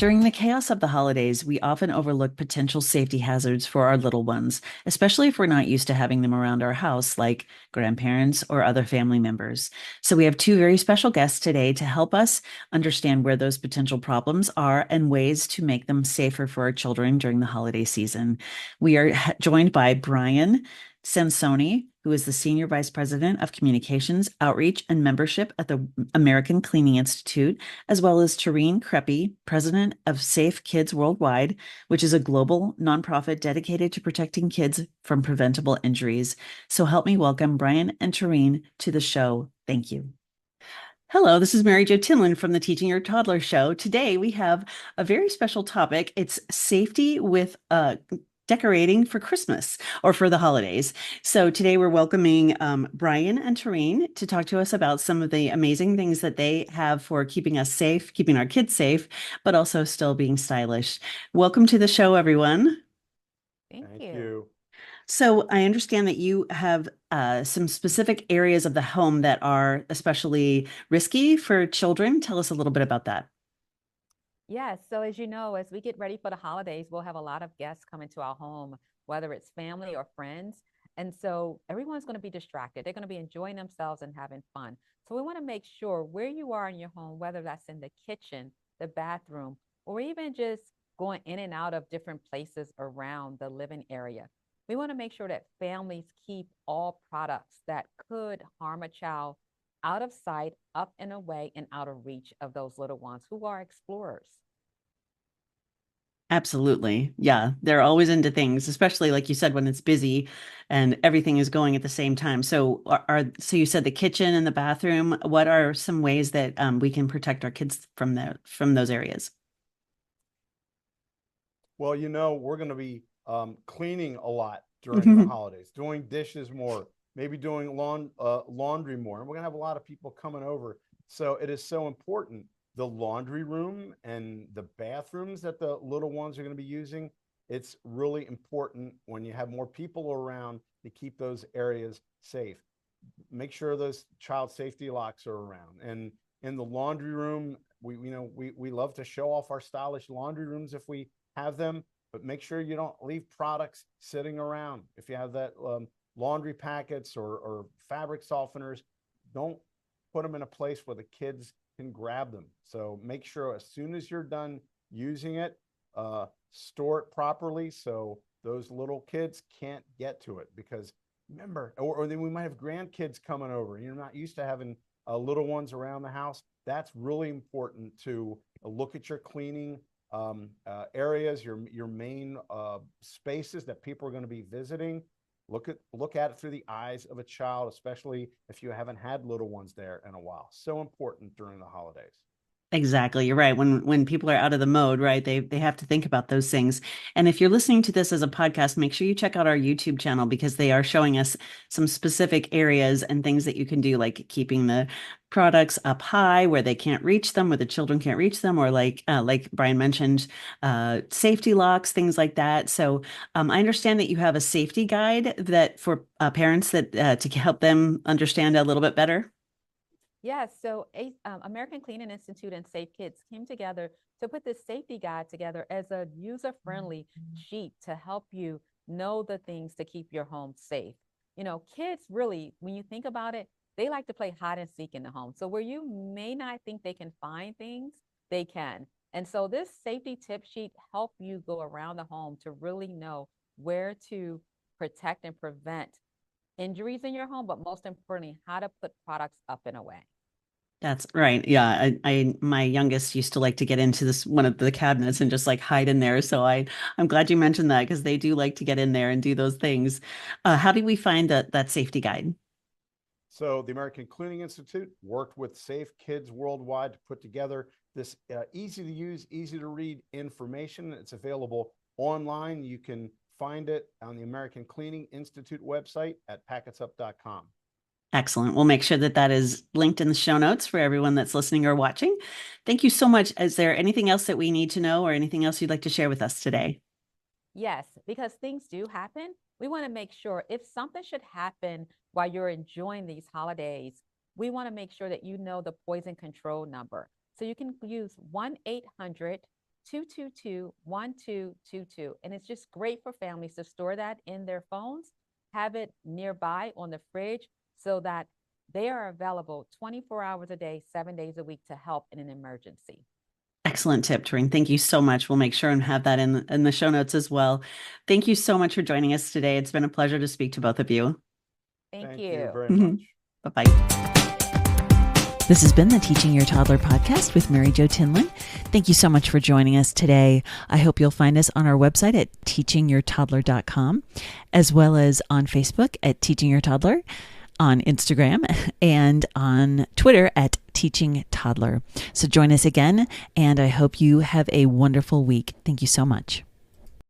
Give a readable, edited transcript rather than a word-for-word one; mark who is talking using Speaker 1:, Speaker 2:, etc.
Speaker 1: During the chaos of the holidays, we often overlook potential safety hazards for our little ones, especially if we're not used to having them around our house, like grandparents or other family members. So, we have two very special guests today to help us understand where those potential problems are and ways to make them safer for our children during the holiday season. We are joined by Brian Sansoni, who is the Senior Vice President of Communications, Outreach, and Membership at the American Cleaning Institute, as well as Tareen Kreppe, President of Safe Kids Worldwide, which is a global nonprofit dedicated to protecting kids from preventable injuries. So help me welcome Brian and Tareen to the show. Thank you. Hello, this is Mary Jo Tinlin from the Teaching Your Toddler Show. Today we have a very special topic. It's safety with decorating for Christmas or for the holidays. So today we're welcoming Brian and Tareen to talk to us about some of the amazing things that they have for keeping us safe, keeping our kids safe, but also still being stylish. Welcome to the show, everyone.
Speaker 2: Thank
Speaker 3: Thank
Speaker 2: you.
Speaker 3: you.
Speaker 1: So I understand that you have some specific areas of the home that are especially risky for children. Tell us a little bit about that.
Speaker 2: Yes. So as you know, as we get ready for the holidays, we'll have a lot of guests come into our home, whether it's family or friends. And so everyone's going to be distracted. They're going to be enjoying themselves and having fun. So we want to make sure where you are in your home, whether that's in the kitchen, the bathroom, or even just going in and out of different places around the living area. We want to make sure that families keep all products that could harm a child out of sight, up and away, and out of reach of those little ones who are explorers.
Speaker 1: Absolutely. Yeah, they're always into things, especially like you said, when it's busy and everything is going at the same time. So so you said the kitchen and the bathroom. What are some ways that we can protect our kids from those areas?
Speaker 3: Well, we're going to be cleaning a lot during the holidays, doing dishes more, maybe doing laundry more. And we're going to have a lot of people coming over. So it is so important. The laundry room and the bathrooms that the little ones are going to be using, it's really important when you have more people around to keep those areas safe. Make sure those child safety locks are around. And in the laundry room, we love to show off our stylish laundry rooms if we have them, but make sure you don't leave products sitting around. If you have that laundry packets or fabric softeners, don't put them in a place where the kids can grab them. So make sure as soon as you're done using it, store it properly so those little kids can't get to it. Because remember, or then we might have grandkids coming over. You're not used to having little ones around the house. That's really important to look at your cleaning areas, your main spaces that people are going to be visiting. Look at it through the eyes of a child, especially if you haven't had little ones there in a while. So important during the holidays.
Speaker 1: Exactly. You're right. When people are out of the mode, right, they have to think about those things. And if you're listening to this as a podcast, make sure you check out our YouTube channel because they are showing us some specific areas and things that you can do, like keeping the products up high where they can't reach them, where the children can't reach them, or like Brian mentioned, safety locks, things like that. So I understand that you have a safety guide that for parents that to help them understand a little bit better.
Speaker 2: Yes, so American Cleaning Institute and Safe Kids came together to put this safety guide together as a user-friendly sheet to help you know the things to keep your home safe. You know, kids really, when you think about it, they like to play hide and seek in the home. So where you may not think they can find things, they can. And so this safety tip sheet help you go around the home to really know where to protect and prevent injuries in your home, but most importantly, how to put products up and away.
Speaker 1: That's right. Yeah, my youngest used to like to get into this one of the cabinets and just like hide in there. So I'm glad you mentioned that because they do like to get in there and do those things. How do we find that safety guide?
Speaker 3: So the American Cleaning Institute worked with Safe Kids Worldwide to put together this easy to use, easy to read information. It's available online. You can find it on the American Cleaning Institute website at packetsup.com.
Speaker 1: Excellent. We'll make sure that that is linked in the show notes for everyone that's listening or watching. Thank you so much. Is there anything else that we need to know or anything else you'd like to share with us today?
Speaker 2: Yes, because things do happen. We want to make sure if something should happen while you're enjoying these holidays, we want to make sure that you know the poison control number. So you can use 1-800 222-1222. And it's just great for families to store that in their phones, have it nearby on the fridge so that they are available 24 hours a day, 7 days a week to help in an emergency.
Speaker 1: Excellent tip, Tareen. Thank you so much. We'll make sure and have that in the show notes as well. Thank you so much for joining us today. It's been a pleasure to speak to both of you.
Speaker 2: Thank
Speaker 3: you
Speaker 2: you.
Speaker 3: very much.
Speaker 1: Bye-bye. This has been the Teaching Your Toddler podcast with Mary Jo Tinlin. Thank you so much for joining us today. I hope you'll find us on our website at teachingyourtoddler.com, as well as on Facebook at Teaching Your Toddler, on Instagram, and on Twitter at Teaching Toddler. So join us again, and I hope you have a wonderful week. Thank you so much.